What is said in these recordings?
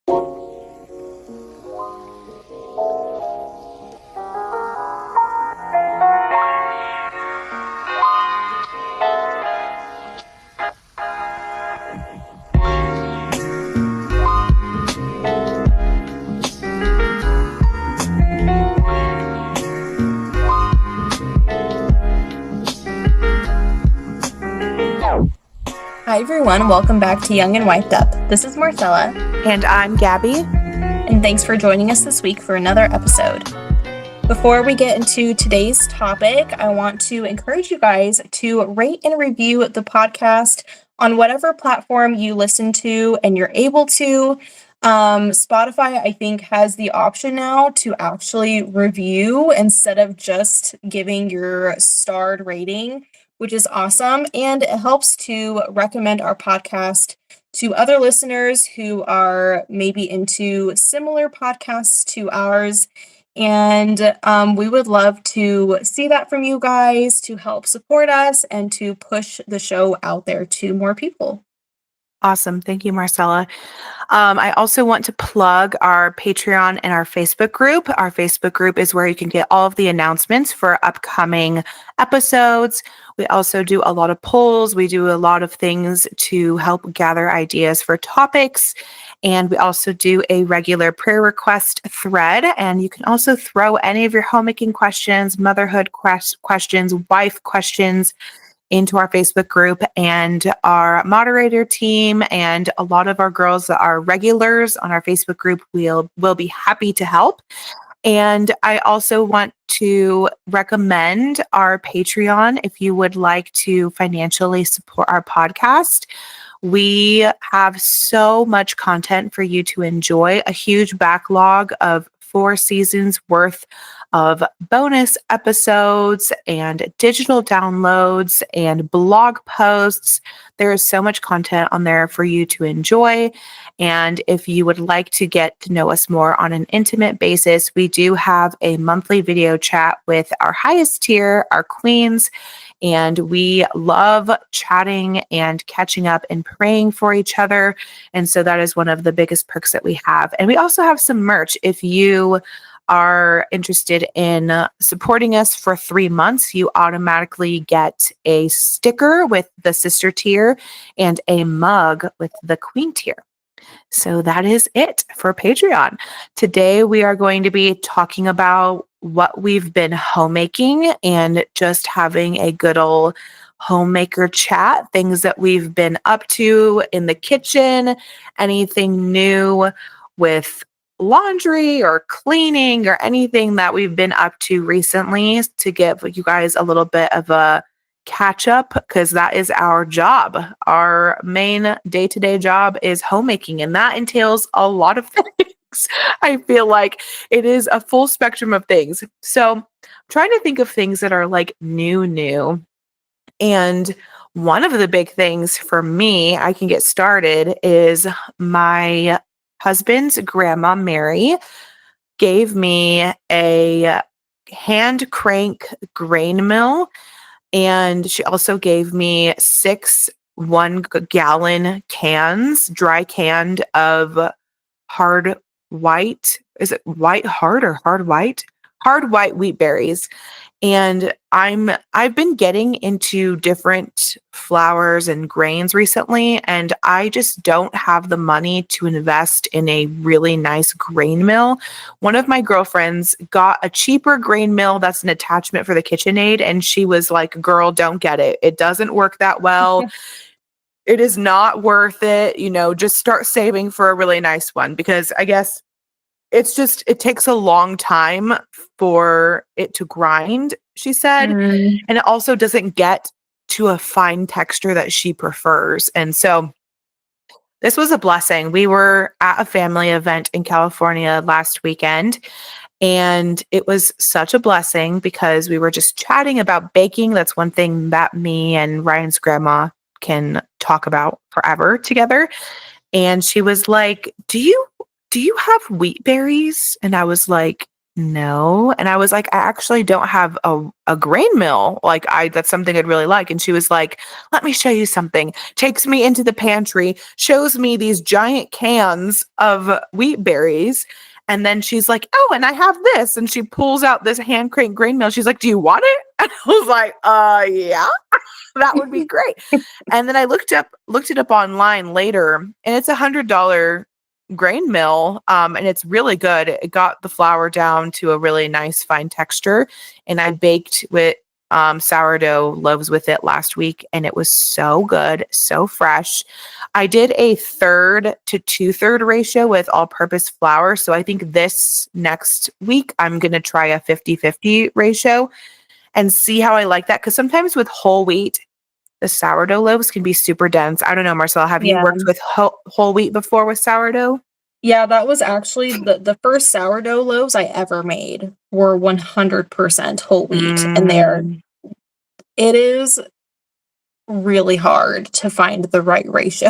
Hi everyone, welcome back to Young and Wiped Up. This is Marcella. And I'm Gabby. And thanks for joining us this week for another episode. Before we get into today's topic, I want to encourage you guys to rate and review the podcast on whatever platform you listen to and you're able to. Spotify, I think, has the option now to actually review instead of just giving your starred rating, which is awesome. And it helps to recommend our podcast to other listeners who are maybe into similar podcasts to ours. And we would love to see that from you guys to help support us and to push the show out there to more people. Awesome. Thank you, Marcella. I also want to plug our Patreon and our Facebook group. Our Facebook group is where you can get all of the announcements for upcoming episodes. We also do a lot of polls. We do a lot of things to help gather ideas for topics. And we also do a regular prayer request thread. And you can also throw any of your homemaking questions, motherhood questions, wife questions into our Facebook group, and our moderator team and a lot of our girls that are regulars on our Facebook group will be happy to help. And I also want to recommend our Patreon if you would like to financially support our podcast. We have so much content for you to enjoy, a huge backlog of 4 seasons worth of bonus episodes and digital downloads and blog posts. There is so much content on there for you to enjoy. And if you would like to get to know us more on an intimate basis, we do have a monthly video chat with our highest tier, our queens. And we love chatting and catching up and praying for each other. And so that is one of the biggest perks that we have. And we also have some merch. If you are interested in supporting us for 3 months, you automatically get a sticker with the sister tier and a mug with the queen tier. So that is it for Patreon. Today, we are going to be talking about what we've been homemaking and just having a good old homemaker chat, things that we've been up to in the kitchen, anything new with laundry or cleaning or anything that we've been up to recently to give you guys a little bit of a catch up, because that is our job. Our main day-to-day job is homemaking, and that entails a lot of things. I feel like it is a full spectrum of things. So I'm trying to think of things that are like new. And one of the big things for me, I can get started, is my husband's grandma, Mary, gave me a hand crank grain mill. And she also gave me 6 1-gallon cans, dry canned of hard white. Is it white hard or hard white? Hard white wheat berries. And I've been getting into different flours and grains recently, and I just don't have the money to invest in a really nice grain mill. One of my girlfriends got a cheaper grain mill that's an attachment for the KitchenAid, and she was like, "Girl, don't get it. It doesn't work that well. It is not worth it. Just start saving for a really nice one," because I guess it takes a long time for it to grind, she said. And it also doesn't get to a fine texture that she prefers. And so this was a blessing. We were at a family event in California last weekend, and it was such a blessing because we were just chatting about baking. That's one thing that me and Ryan's grandma can talk about forever together. And she was like, Do you have wheat berries? And I was like, no. And I was like, I actually don't have a grain mill. Like that's something I'd really like. And she was like, let me show you something. Takes me into the pantry, shows me these giant cans of wheat berries. And then she's like, oh, and I have this. And she pulls out this hand crank grain mill. She's like, do you want it? And I was like, yeah, that would be great. And then I looked it up online later, and it's $100 grain mill, and it's really good. It got the flour down to a really nice fine texture, and I baked with sourdough loaves with it last week, and it was so good, so fresh. I did a 1/3 to 2/3 ratio with all-purpose flour, so I think this next week I'm going to try a 50-50 ratio and see how I like that, because sometimes with whole wheat, the sourdough loaves can be super dense. I don't know, Marcella, have you Yeah. worked with whole wheat before with sourdough? Yeah, that was actually the first sourdough loaves I ever made were 100% whole wheat, and Mm, it is really hard to find the right ratio.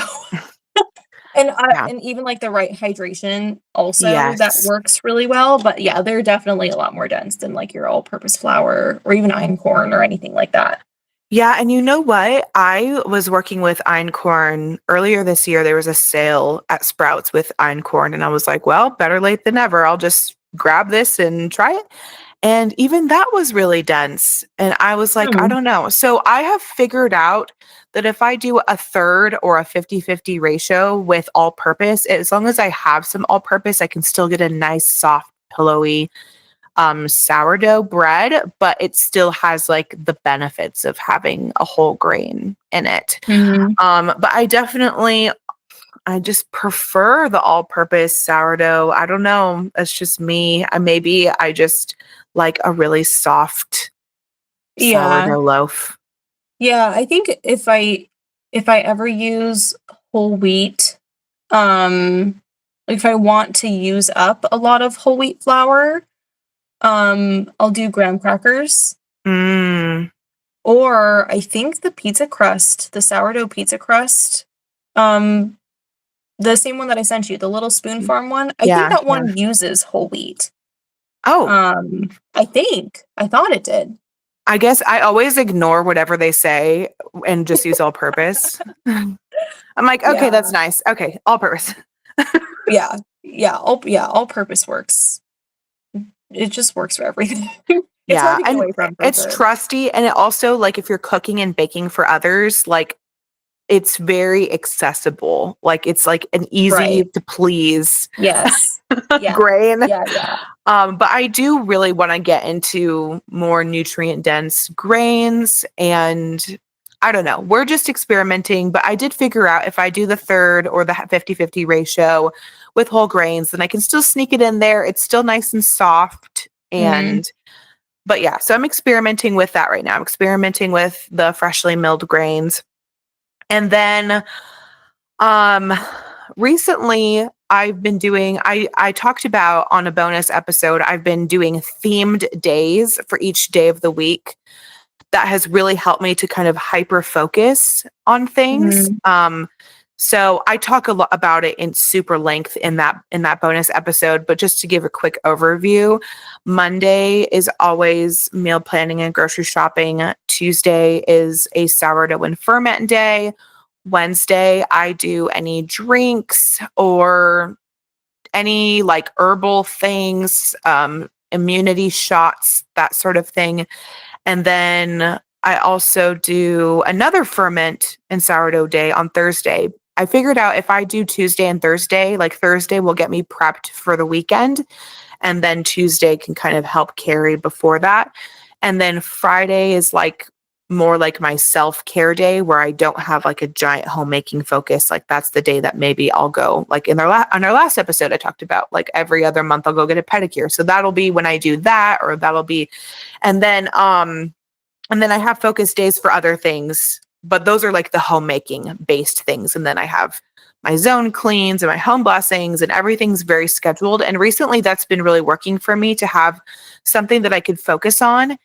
yeah. And even, like, the right hydration also, that Yes. works really well, but, yeah, they're definitely a lot more dense than, like, your all-purpose flour or even einkorn or anything like that. Yeah, and you know what? I was working with einkorn earlier this year. There was a sale at Sprouts with einkorn, and I was like, well, better late than never. I'll just grab this and try it. And even that was really dense. And I was like, I Hmm, don't know. So I have figured out that if I do a 1/3 or a 50-50 ratio with all purpose, as long as I have some all purpose, I can still get a nice, soft, pillowy sourdough bread, but it still has like the benefits of having a whole grain in it. mhm. But I just prefer the all purpose sourdough. I don't know. It's just me. Maybe I just like a really soft Yeah. sourdough loaf. Yeah, I think if I ever use whole wheat, like, if I want to use up a lot of whole wheat flour, I'll do graham crackers, Mm, or I think the pizza crust, the sourdough pizza crust, um, the same one that I sent you, the Little Spoon Farm one, I think yeah, that yeah. one uses whole wheat. Oh, I thought it did. I guess I always ignore whatever they say and just use all purpose. I'm like, okay, that's Yeah. nice. Okay, all purpose. Yeah. Yeah, all-purpose works. It just works for everything. It's hard Yeah, to get and away from for it's sure. trusty, and it also, like, if you're cooking and baking for others, like, it's very accessible. Like, it's, like, an easy Right. to please Yes. Yeah. grain. Yeah, yeah. But I do really wanna get into more nutrient dense grains, and I don't know, we're just experimenting, but I did figure out if I do the 1/3 or the 50-50 ratio with whole grains, then I can still sneak it in there. It's still nice and soft, Mm, and but yeah, so I'm experimenting with that right now. I'm experimenting with the freshly milled grains. And then um recently I've been doing I talked about on a bonus episode, I've been doing themed days for each day of the week. That has really helped me to kind of hyper focus on things. mhm, So I talk a lot about it in super length in that bonus episode, but just to give a quick overview, Monday is always meal planning and grocery shopping. Tuesday is a sourdough and ferment day. Wednesday, I do any drinks or any like herbal things, immunity shots, that sort of thing. And then I also do another ferment and sourdough day on Thursday. I figured out if I do Tuesday and Thursday, like Thursday will get me prepped for the weekend, and then Tuesday can kind of help carry before that. And then Friday is like more like my self-care day where I don't have like a giant homemaking focus. Like that's the day that maybe I'll go like on our last episode I talked about like every other month I'll go get a pedicure. So that'll be when I do that, or that'll be and then I have focus days for other things, but those are like the homemaking based things. And then I have my zone cleans and my home blessings, and everything's very scheduled. And recently that's been really working for me to have something that I could focus on.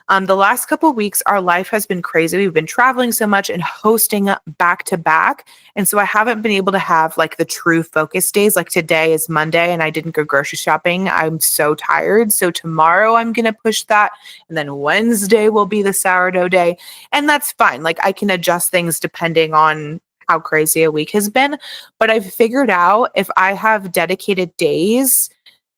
The last couple of weeks, our life has been crazy. We've been traveling so much and hosting back to back. And so I haven't been able to have like the true focus days. Like today is Monday and I didn't go grocery shopping. I'm so tired. So tomorrow I'm going to push that. And then Wednesday will be the sourdough day. And that's fine. Like I can adjust things depending on how crazy a week has been. But I've figured out if I have dedicated days,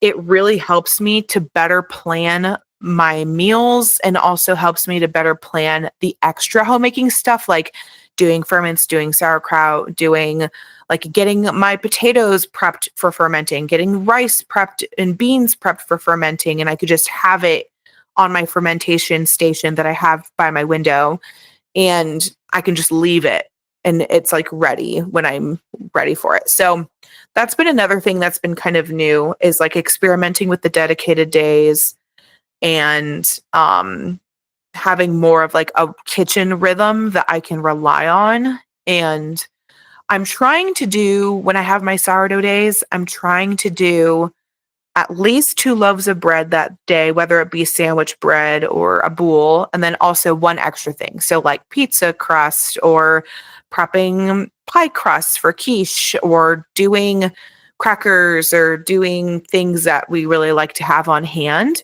it really helps me to better plan my meals and also helps me to better plan the extra homemaking stuff like doing ferments, doing sauerkraut, doing like getting my potatoes prepped for fermenting, getting rice prepped and beans prepped for fermenting. And I could just have it on my fermentation station that I have by my window and I can just leave it and it's like ready when I'm ready for it. So that's been another thing that's been kind of new is like experimenting with the dedicated days and having more of like a kitchen rhythm that I can rely on. And I'm trying to do when I have my sourdough days, I'm trying to do at least 2 loaves of bread that day, whether it be sandwich bread or a boule, and then also one extra thing. So like pizza crust or prepping pie crusts for quiche or doing crackers or doing things that we really like to have on hand.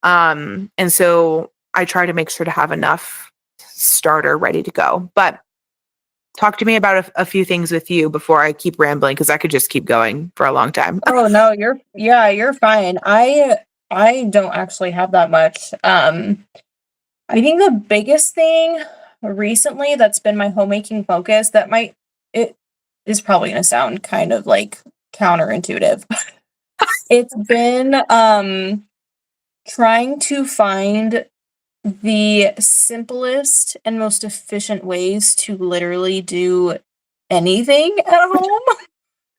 And so I try to make sure to have enough starter ready to go. But talk to me about a few things with you before I keep rambling because I could just keep going for a long time. Oh no, you're fine. I don't actually have that much. I think the biggest thing recently that's been my homemaking focus that might it is probably gonna sound kind of like counterintuitive. It's been trying to find the simplest and most efficient ways to literally do anything at home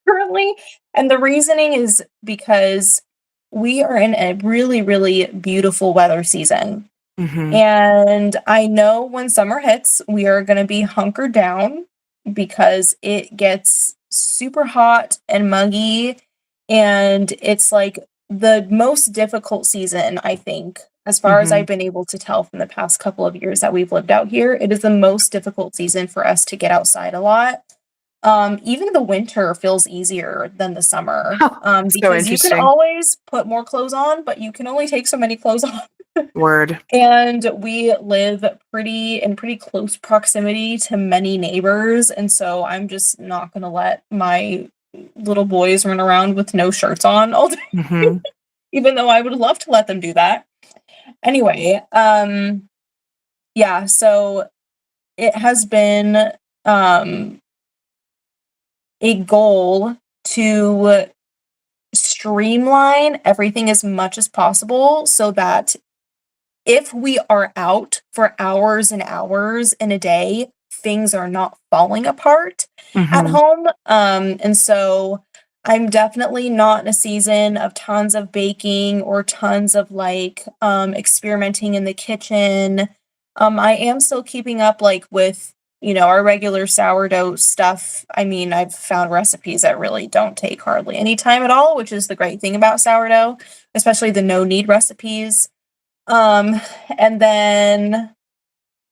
currently. And the reasoning is because we are in a really, really beautiful weather season. Hmm. And I know when summer hits, we are going to be hunkered down because it gets super hot and muggy. And it's like the most difficult season, I think, as far as Hmm. I've been able to tell from the past couple of years that we've lived out here. It is the most difficult season for us to get outside a lot. Even the winter feels easier than the summer, So because you can interesting. always put more clothes on, but you can only take so many clothes off. Word. And we live pretty close proximity to many neighbors, and so I'm just not gonna let my little boys run around with no shirts on all day, Hmm. even though I would love to let them do that. Anyway, yeah, so it has been um a goal to streamline everything as much as possible so that if we are out for hours and hours in a day, things are not falling apart at Hmm. home. And so I'm definitely not in a season of tons of baking or tons of like experimenting in the kitchen. I am still keeping up like with our regular sourdough stuff. I mean, I've found recipes that really don't take hardly any time at all, which is the great thing about sourdough, especially the no knead recipes. Um, and then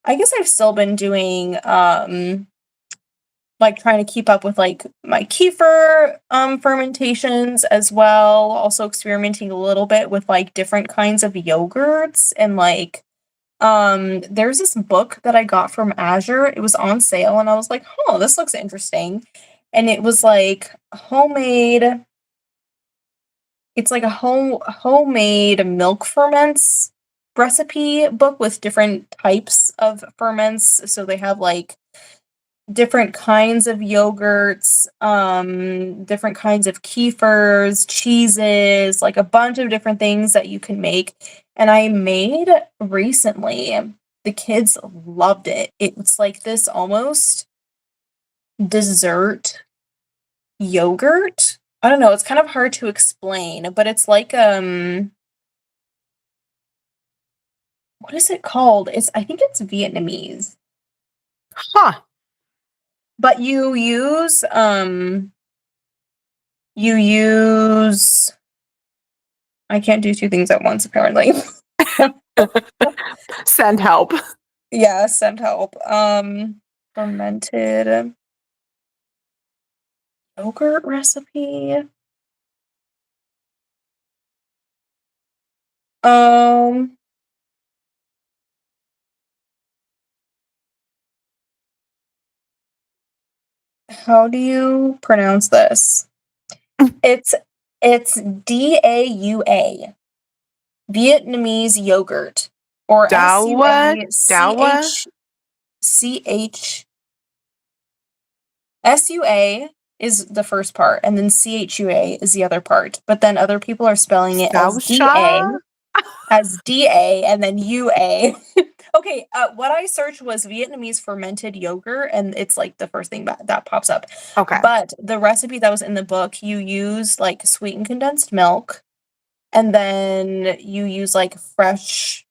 I guess I've still been doing, like trying to keep up with like my kefir fermentations as well. Also experimenting a little bit with like different kinds of yogurts and like there's this book that I got from Azure. It was on sale and I was like, "Oh, this looks interesting." And it was like homemade it's like a homemade milk ferments recipe book with different types of ferments. So they have like different kinds of yogurts, different kinds of kefirs, cheeses, like a bunch of different things that you can make. And I made recently. The kids loved it. It's like this almost dessert yogurt. I don't know, it's kind of hard to explain, but it's like what is it called? I think it's Vietnamese. Huh. But you use I can't do two things at once apparently. Send help. Yeah, send help. Fermented yogurt recipe. Um, how do you pronounce this? It's it's DAUA, Vietnamese yogurt, or Dawa? Dawa? SUA is the first part, and then CHUA is the other part. But then other people are spelling it Sausha? as DA, and then UA. Okay, what I searched was Vietnamese fermented yogurt, and it's like the first thing that pops up. Okay. But the recipe that was in the book, you use like sweetened condensed milk, and then you use like fresh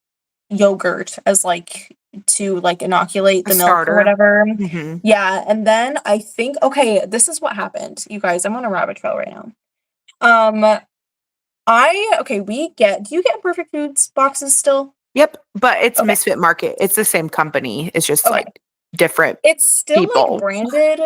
yogurt as like to like inoculate A the milk or starter. whatever. Mhm. Yeah, and then I think okay, this is what happened. You guys, I'm on a rabbit trail right now. Um do you get Perfect Foods boxes still? Yep, but it's Okay. Misfit Market. It's the same company. It's just, Okay. like, different It's still like people. branded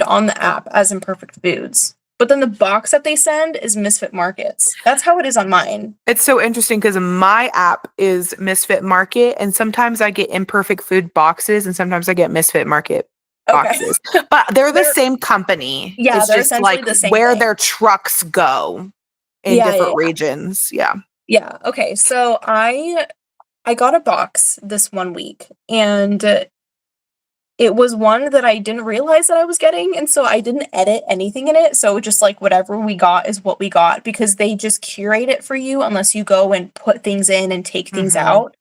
on the app as Imperfect Foods. But then the box that they send is Misfit Markets. That's how it is on mine. It's so interesting because my app is Misfit Market, and sometimes I get Imperfect Food boxes, and sometimes I get Misfit Market Okay. boxes. But they're the They're same company. yeah, It's they're just, essentially like, the same where thing. their trucks go in Yeah, yeah, different yeah. regions. Yeah. Yeah, okay. So I got a box this one week, and it was one that I didn't realize that I was getting, and so I didn't edit anything in it, so just, like, whatever we got is what we got because they just curate it for you unless you go and put things in and take things Mhm. out,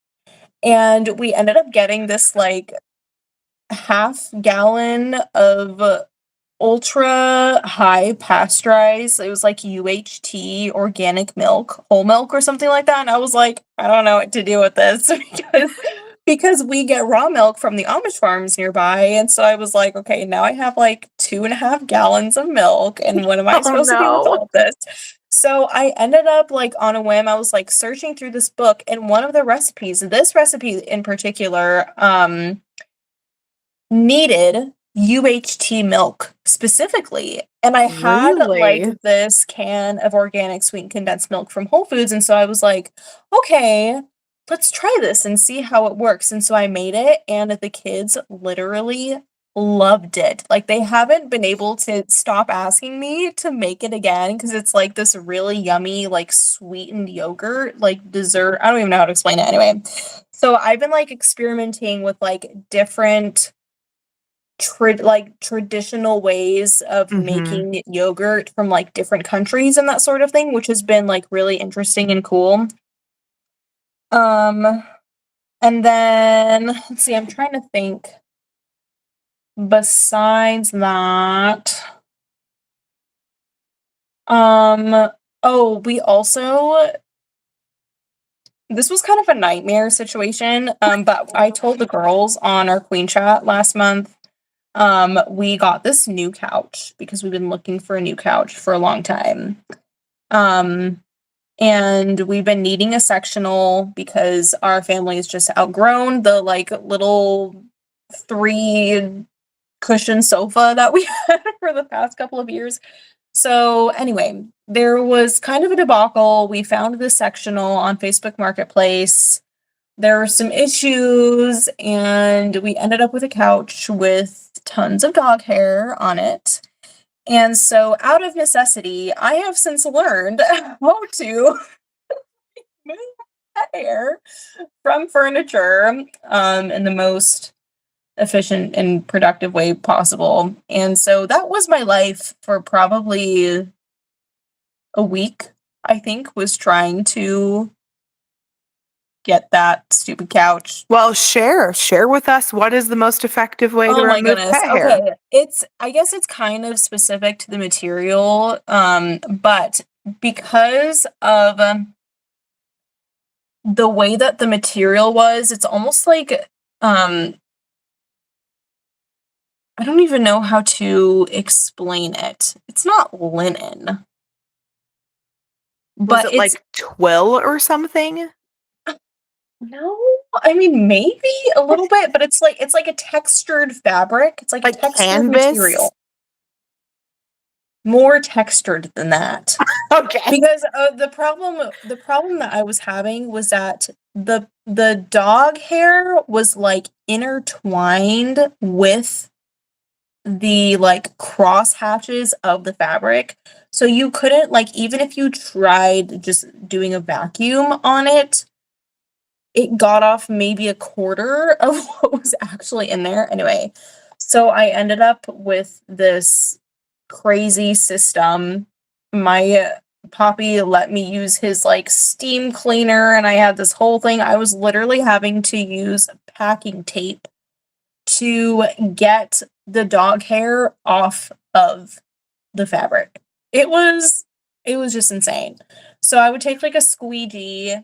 and we ended up getting this, like, half gallon of ultra high pasteurized, it was like UHT organic milk, whole milk or something like that, and I was like, "I don't know what to do with this," because we get raw milk from the Amish farms nearby, and so I was like, "Okay, now I have, like, 2.5 gallons of milk, and what am I Oh, supposed to do with no. all of this?" So I ended up, like, on a whim, I was, like, searching through this book, and one of the recipes this recipe in particular, needed UHT milk specifically, and I had, like, Really? this can of organic sweetened condensed milk from Whole Foods, and so I was like, "Okay, let's try this and see how it works," and so I made it, and the kids literally loved it. Like, they haven't been able to stop asking me to make it again because it's, like, this really yummy, like, sweetened yogurt, like, dessert. I don't even know how to explain it anyway. So I've been, like, experimenting with, like, different traditional ways of Mhm. making yogurt from, like, different countries and that sort of thing, which has been, like, really interesting and cool. Um, and then let's see, I'm trying to think besides that, um, oh, we also this was kind of a nightmare situation, but I told the girls on our queen chat last month, we got this new couch because we've been looking for a new couch for a long time. Um, and we've been needing a sectional because our family has just outgrown the like little 3 cushion sofa that we had for the past couple of years. So anyway, there was kind of a debacle. We found this sectional on Facebook Marketplace. There were some issues, and we ended up with a couch with tons of dog hair on it. And so, out of necessity, I have since learned how to move that hair from furniture in the most efficient and productive way possible. And so, that was my life for probably a week, I think, was trying to get that stupid couch. Well, share with us what is the most effective way to Oh my remove goodness. pet hair? Okay. I guess it's kind of specific to the material, but because of the way that the material was, it's almost like um I don't even know how to explain it. It's not Was but it it's like twill or something? No, I mean, maybe a little bit, but it's like a textured fabric. It's like a Like textured canvas? material. More textured than that. Okay. Because, the problem that I was having was that the dog hair was, like, intertwined with the, like, cross hatches of the fabric, so you couldn't, like, even if you tried just doing a vacuum on it, it got off maybe a quarter of what was actually in there. Anyway, so I ended up with this crazy system. My poppy let me use his, like, steam cleaner, and I had this whole thing. I was literally having to use packing tape to get the dog hair off of the fabric. It was it was just insane. So I would take, like, a squeegee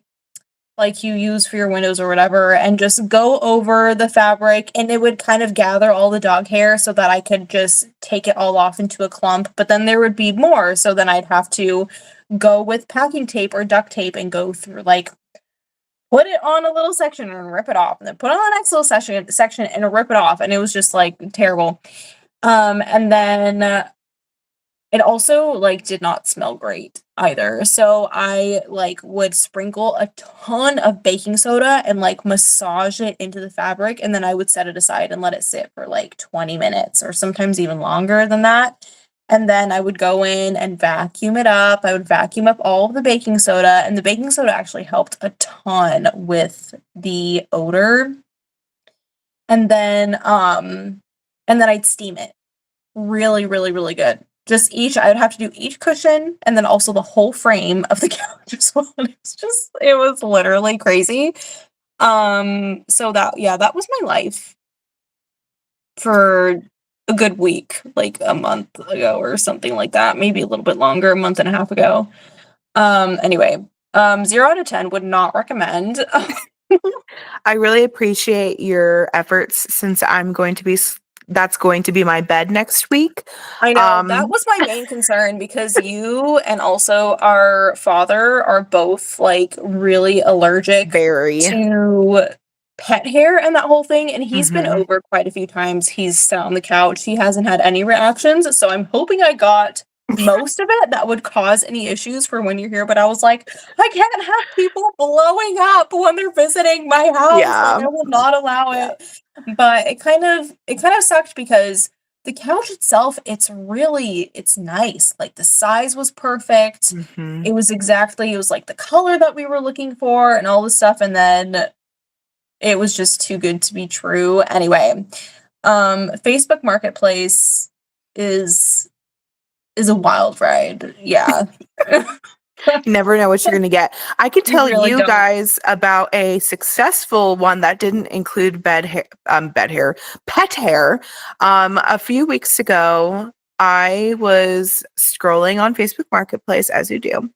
like you use for your windows or whatever, and just go over the fabric, and it would kind of gather all the dog hair so that I could just take it all off into a clump, but then there would be more, so then I'd have to go with packing tape or duct tape and go through, like, put it on a little section and rip it off, and then put it on the next little section and rip it off, and it was just, like, terrible. And then it also, like, did not smell great either, so I, like, would sprinkle a ton of baking soda and, like, massage it into the fabric, and then I would set it aside and let it sit for, like, 20 minutes or sometimes even longer than that, and then I would go in and vacuum it up. I would vacuum up all of the baking soda, and the baking soda actually helped a ton with the odor, and then I'd steam it. Really, really, really good. Just each I would have to do each cushion and then also the whole frame of the couch as well, and it was literally crazy. So that was my life for a good week, like a month ago or something like that, maybe a little bit longer, a month and a half ago. Anyway, 0 out of 10 would not recommend. I really appreciate your efforts since that's going to be my bed next week. I know, that Um, was my main concern because you and also our father are both, like, really allergic very. to pet hair and that whole thing, and he's been Mhm. over quite a few times. He's sat on the couch, he hasn't had any reactions, so I'm hoping I got most of it that would cause any issues for when you're here, but I was like, "I can't have people blowing up when they're visiting my house, like, Yeah. I will not allow Yeah. it." But it kind of sucked because the couch itself, it's nice, like, the size was perfect, Mhm. it was, like, the color that we were looking for and all this stuff, and then it was just too good to be true. Anyway, Facebook Marketplace is is a wild ride, yeah. You never know what you're gonna get. I could You tell really you don't. guys about a successful one that didn't include pet hair. A few weeks ago, I was scrolling on Facebook Marketplace, as you do,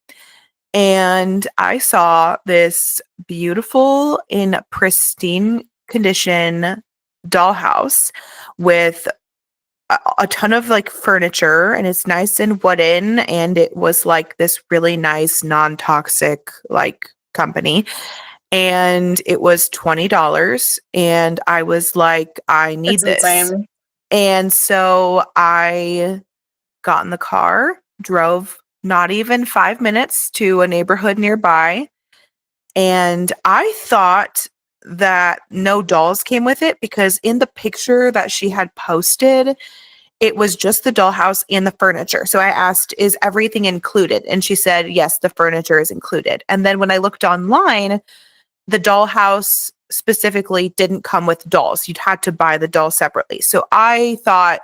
and I saw this beautiful in pristine condition dollhouse with a ton of like furniture, and it's nice and wooden, and it was like this really nice non-toxic like company, and it was $20, and I was like, I It's need this. insane. And so I got in the car, drove not even 5 minutes to a neighborhood nearby, and I thought that no dolls came with it because in the picture that she had posted, it was just the dollhouse and the furniture. So I asked, is everything included? And she said, yes, the furniture is included. And then when I looked online, the dollhouse specifically didn't come with dolls. You'd had to buy the doll separately. So I thought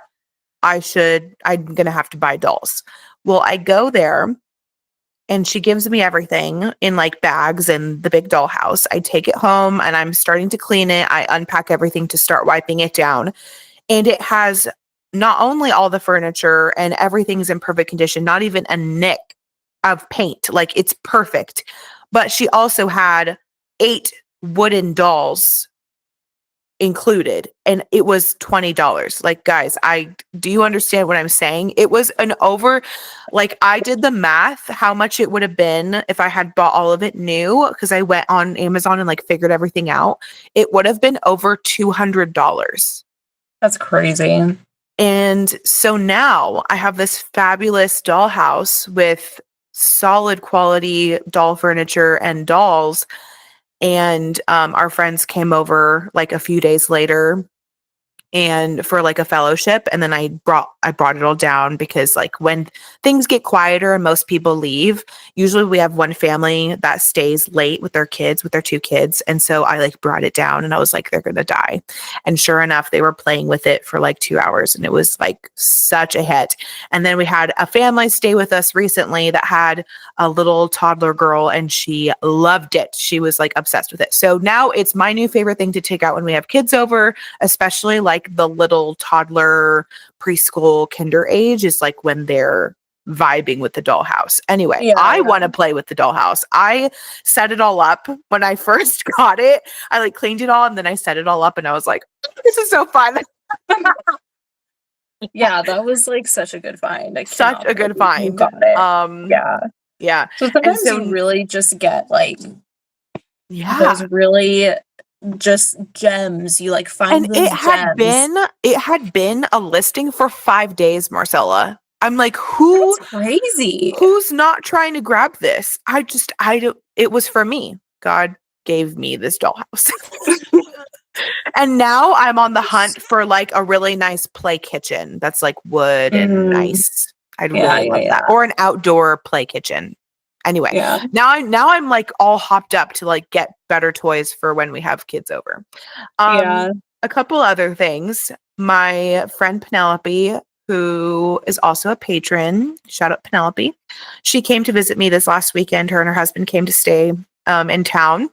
I'm going to have to buy dolls. Well, I go there and she gives me everything in like bags and the big dollhouse. I take it home and I'm starting to clean it. I unpack everything to start wiping it down. And it has not only all the furniture and everything's in perfect condition, not even a nick of paint. Like it's perfect. But she also had 8 wooden dolls included, and it was $20. Like, guys, do you understand what I'm saying? It was an over, like, I did the math how much it would have been if I had bought all of it new, because I went on Amazon and like figured everything out. It would have been over $200. That's crazy. And so now I have this fabulous dollhouse with solid quality doll furniture and dolls. And our friends came over like a few days later and for like a fellowship, and then I brought it all down because like when things get quieter and most people leave, usually we have one family that stays late with their kids, with their two kids, and so I like brought it down and I was like, they're gonna die. And sure enough, they were playing with it for like 2 hours and it was like such a hit. And then we had a family stay with us recently that had a little toddler girl and she loved it. She was like obsessed with it. So now it's my new favorite thing to take out when we have kids over, especially like the little toddler, preschool, kinder age is like when they're vibing with the dollhouse. Anyway, Yeah, I yeah. want to play with the dollhouse. I set it all up when I first got it. I like cleaned it all and then I set it all up and I was like, this is so fun. Yeah, that was like such a good find. I Such cannot a good believe you find. got it. Yeah. Yeah. So And sometimes you so, really just get like those yeah. really just gems. You like And find those gems. it had been a listing for 5 days, Marcella. I'm like, That's crazy. who's not trying to grab this? I don't, it was for me. God gave me this dollhouse. And now I'm on the hunt for like a really nice play kitchen that's like wood and Mm, nice. I'd yeah, really yeah, love that. yeah. Or an outdoor play kitchen. Anyway, Yeah. now I'm like all hopped up to like get better toys for when we have kids over. Yeah. A couple other things. My friend Penelope, who is also a patron, shout out Penelope. She came to visit me this last weekend. Her and her husband came to stay in town.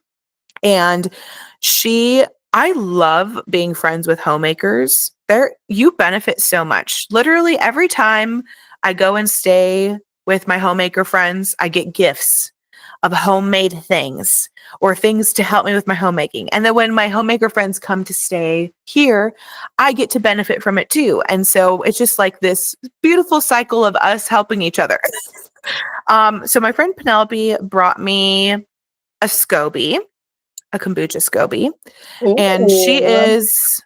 And I love being friends with homemakers. You benefit so much. Literally every time I go and stay with my homemaker friends, I get gifts of homemade things or things to help me with my homemaking. And then when my homemaker friends come to stay here, I get to benefit from it too. And so it's just like this beautiful cycle of us helping each other. So my friend Penelope brought me a SCOBY, a kombucha SCOBY, and she Ooh. is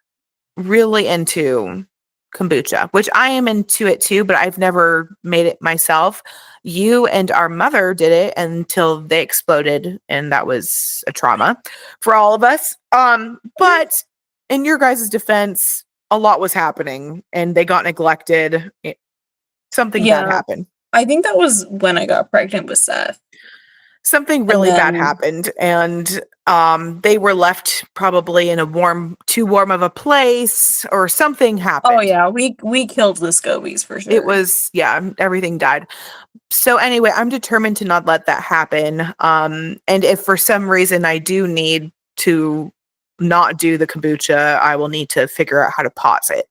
really into kombucha, which I am into it too, but I've never made it myself. You and our mother did it until they exploded, and that was a trauma for all of us. But in your guys' defense, a lot was happening and they got neglected. Something bad Yeah. happened. I think that was when I got pregnant with Seth. Something And really bad then, happened, and they were left probably in too warm of a place, or something oh happened. yeah, we killed the scobies for It sure. was, yeah, everything died. So anyway, I'm determined to not let that happen. And if for some reason I do need to not do the kombucha, I will need to figure out how to pause it.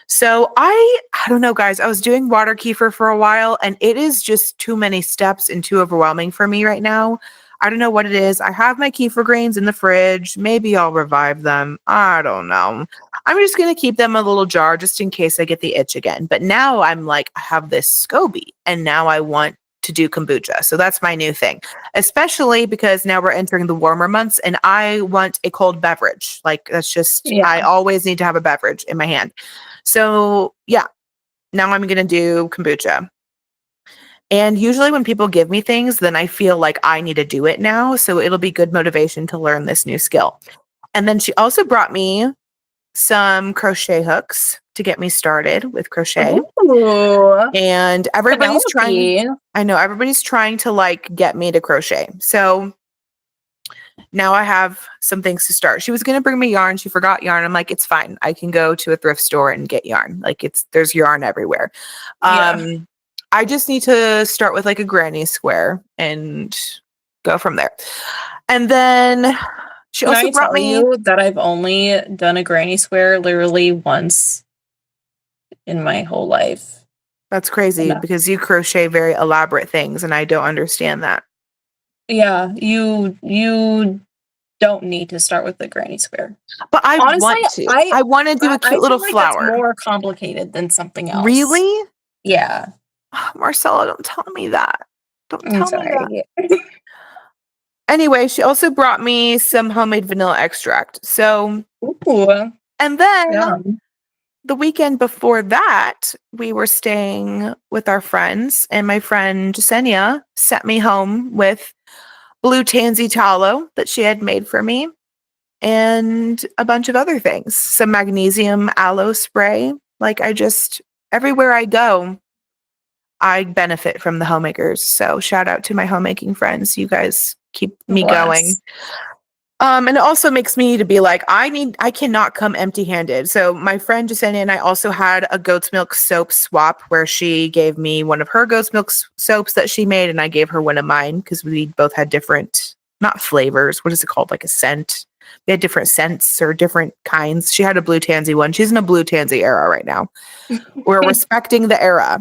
So I don't know, guys. I was doing water kefir for a while and it is just too many steps and too overwhelming for me right now. I don't know what it is. I have my kefir grains in the fridge. Maybe I'll revive them. I don't know. I'm just going to keep them in a little jar just in case I get the itch again. But now I'm like, I have this SCOBY and now I want to do kombucha. So that's my new thing, especially because now we're entering the warmer months and I want a cold beverage. Like that's just, I Yeah. always need to have a beverage in my hand. So yeah, now I'm going to do kombucha. And usually when people give me things, then I feel like I need to do it now. So it'll be good motivation to learn this new skill. And then she also brought me some crochet hooks to get me started with crochet. Ooh. And Penelope. I know everybody's trying to like get me to crochet. So now I have some things to start. She was going to bring me yarn. She forgot yarn. I'm like, it's fine. I can go to a thrift store and get yarn. Like there's yarn everywhere. Yeah. I just need to start with like a granny square and go from there. And then she Can also I brought tell me, you that I've only done a granny square literally once in my whole life? that's crazy And because you crochet very elaborate things and I don't understand that. yeah, you don't need to start with the granny square. But I Honestly, want to. I I want to do a I cute little feel like that's flower. more complicated than something else. Really? Yeah. Marcella, don't tell me that. Don't I'm tell me that. sorry. Anyway, she also brought me some homemade vanilla extract. So, Ooh, and then yum. the weekend before that, we were staying with our friends, and my friend Jasenia sent me home with blue tansy tallow that she had made for me and a bunch of other things. Some magnesium aloe spray. Like, everywhere I go, I benefit from the homemakers. So, shout out to my homemaking friends. You guys keep me going. Bless. And it also makes me to be like, I cannot come empty handed. So my friend Jasenia and I also had a goat's milk soap swap where she gave me one of her goat's milk soaps that she made, and I gave her one of mine because we both had different, not flavors. What is it called? Like a scent. We had different scents or different kinds. She had a blue tansy one. She's in a blue tansy era right now. We're respecting the era.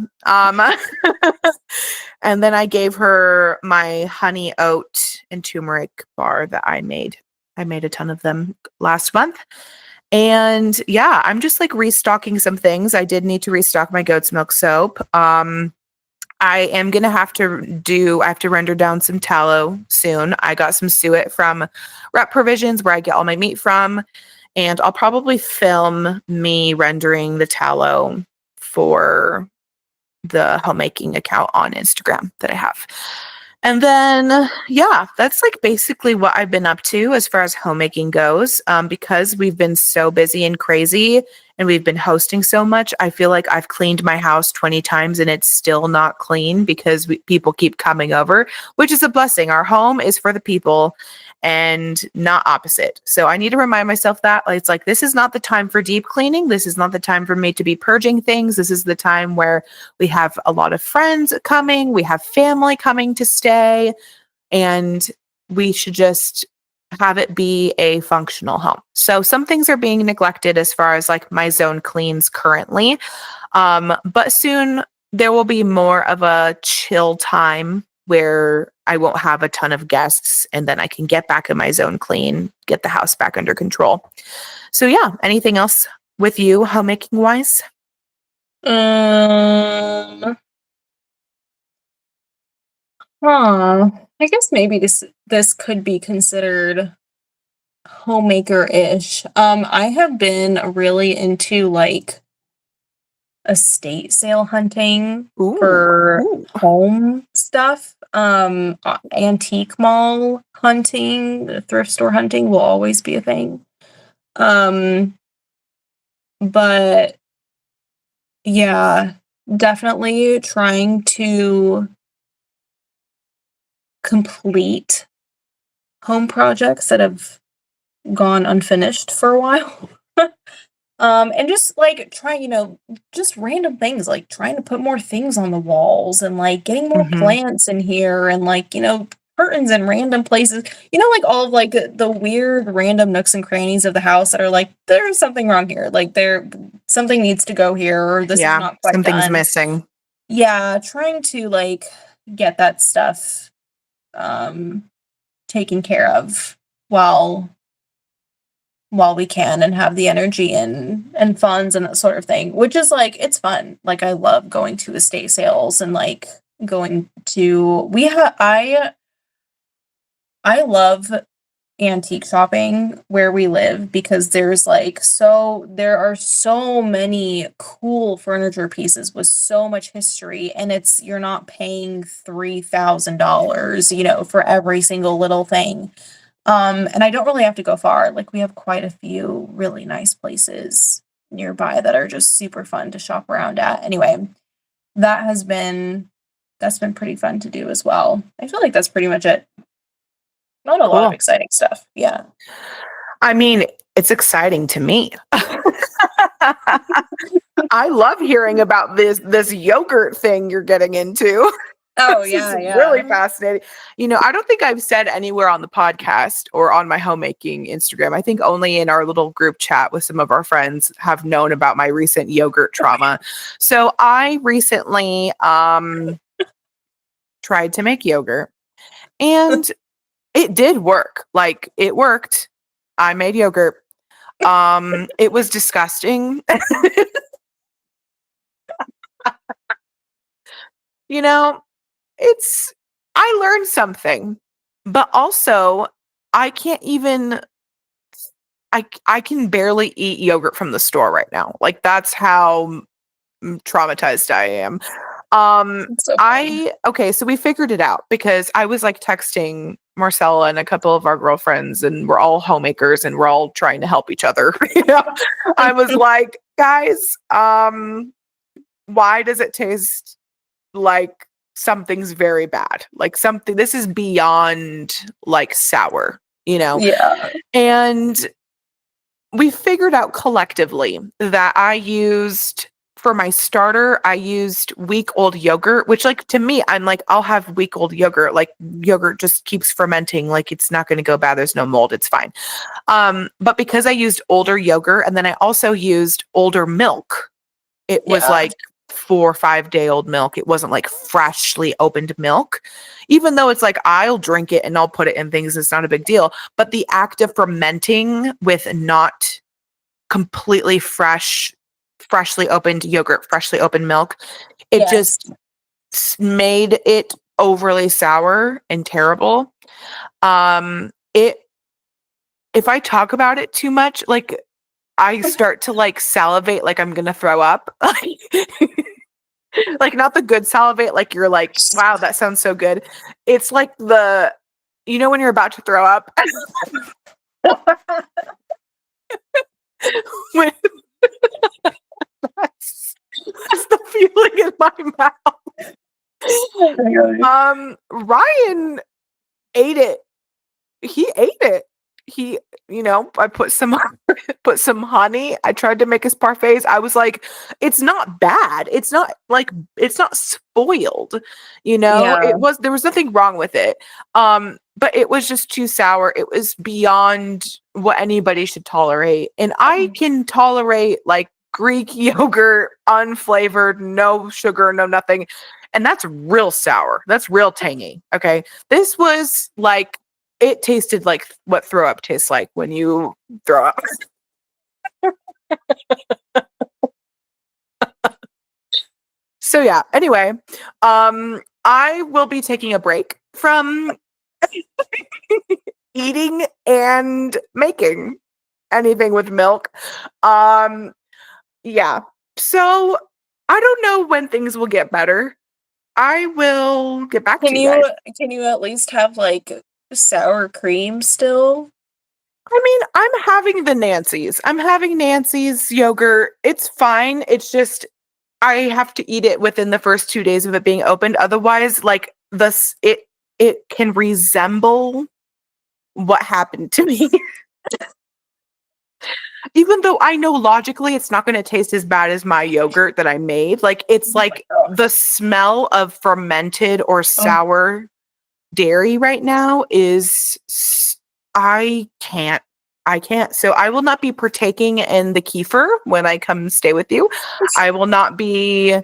And then I gave her my honey oat and turmeric bar that I made. I made a ton of them last month. And yeah, I'm just like restocking some things. I did need to restock my goat's milk soap. I am going to I have to render down some tallow soon. I got some suet from Rep Provisions where I get all my meat from. And I'll probably film me rendering the tallow for the homemaking account on Instagram that I have. And then, yeah, that's like basically what I've been up to as far as homemaking goes. Because we've been so busy and crazy and we've been hosting so much, I feel like I've cleaned my house 20 times and it's still not clean because people keep coming over, which is a blessing. Our home is for the people and not opposite. So I need to remind myself that it's like, this is not the time for deep cleaning. This is not the time for me to be purging things. This is the time where we have a lot of friends coming, we have family coming to stay, and we should just have it be a functional home. So some things are being neglected as far as like my zone cleans currently. But soon there will be more of a chill time where I won't have a ton of guests and then I can get back in my zone clean, get the house back under control. So yeah, anything else with you homemaking wise? Um, huh. I guess maybe this could be considered homemaker-ish. I have been really into like estate sale hunting Ooh, for ooh, home stuff. Antique mall hunting, thrift store hunting will always be a thing. Um, but yeah, definitely trying to complete home projects that have gone unfinished for a while. And just like trying, just random things like trying to put more things on the walls and like getting more mhm. plants in here and like, curtains in random places. Like all of like the weird random nooks and crannies of the house that are like, there's something wrong here. Like something needs to go here or this is Yeah, not quite something's done. missing. Yeah, trying to like get that stuff um taken care of while we can and have the energy and funds and that sort of thing, which is like it's fun. Like I love going to estate sales and like going to I love antique shopping where we live because there are so many cool furniture pieces with so much history, and you're not paying $3,000, for every single little thing. And I don't really have to go far. Like we have quite a few really nice places nearby that are just super fun to shop around at. Anyway, that has been that's been pretty fun to do as well. I feel like that's pretty much it. Not a lot of Cool. exciting stuff. Yeah. I mean, it's exciting to me. I love hearing about this yogurt thing you're getting into. Oh This is yeah, really yeah. fascinating. I don't think I've said anywhere on the podcast or on my homemaking Instagram. I think only in our little group chat with some of our friends have known about my recent yogurt trauma. So I recently tried to make yogurt and it did work. Like, it worked. I made yogurt. It was disgusting. You know, I learned something, but also I can't even, I can barely eat yogurt from the store right now. Like, that's how traumatized I am. It's so funny. Okay, so we figured it out because I was like texting Marcella and a couple of our girlfriends, and we're all homemakers and we're all trying to help each other. I was like, guys, why does it taste like something's very bad? Like, this is beyond like sour, Yeah. And we figured out collectively that for my starter, I used week-old yogurt, which, like, to me, I'm like, I'll have week-old yogurt. Like, yogurt just keeps fermenting. Like, it's not going to go bad. There's no mold. It's fine. But because I used older yogurt, and then I also used older milk, it was like 4 or 5 day old milk. It wasn't like freshly opened milk, even though it's like, I'll drink it and I'll put it in things. It's not a big deal. But the act of fermenting with not completely freshly opened yogurt, freshly opened milk, it just made it overly sour and terrible. If I talk about it too much, like, I start to like salivate, like I'm gonna throw up. Like, not the good salivate, like you're like, wow, that sounds so good. It's like when you're about to throw up. When that's the feeling in my mouth. Ryan ate it. He ate it. I put some honey. I tried to make his parfaits. I was like, it's not bad. It's not spoiled. There was nothing wrong with it. But it was just too sour. It was beyond what anybody should tolerate. And I can tolerate like Greek yogurt, unflavored, no sugar, no nothing. And that's real sour. That's real tangy. Okay. This was like, it tasted like what throw up tastes like when you throw up. So yeah, anyway, I will be taking a break from eating and making anything with milk. Yeah. So I don't know when things will get better. I will get back to you guys. Can you at least have like sour cream still? I mean, I'm having the Nancy's. I'm having Nancy's yogurt. It's fine. It's just I have to eat it within the first 2 days of it being opened. Otherwise, like it can resemble what happened to me. Even though I know logically it's not going to taste as bad as my yogurt that I made. Like, it's like the smell of fermented or sour dairy right now is, I can't. So I will not be partaking in the kefir when I come stay with you. I will not be.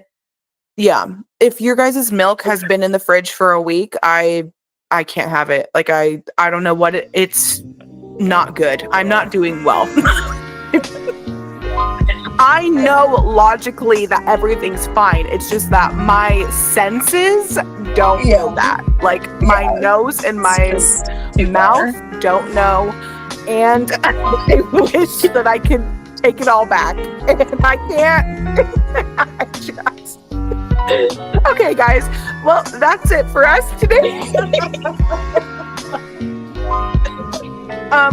Yeah. If your guys' milk has been in the fridge for a week, I can't have it. Like, I don't know what it's not good. I'm not doing well. I know logically that everything's fine. It's just that my senses don't know that. Like, my nose and my mouth don't know. And I wish that I could take it all back. And I can't. Okay, guys. Well, that's it for us today.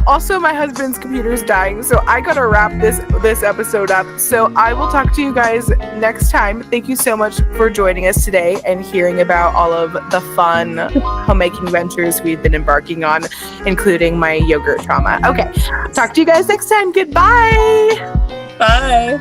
Also, my husband's computer is dying, so I gotta wrap this episode up. So I will talk to you guys next time. Thank you so much for joining us today and hearing about all of the fun homemaking ventures we've been embarking on, including my yogurt trauma. Okay, talk to you guys next time. Goodbye. Bye.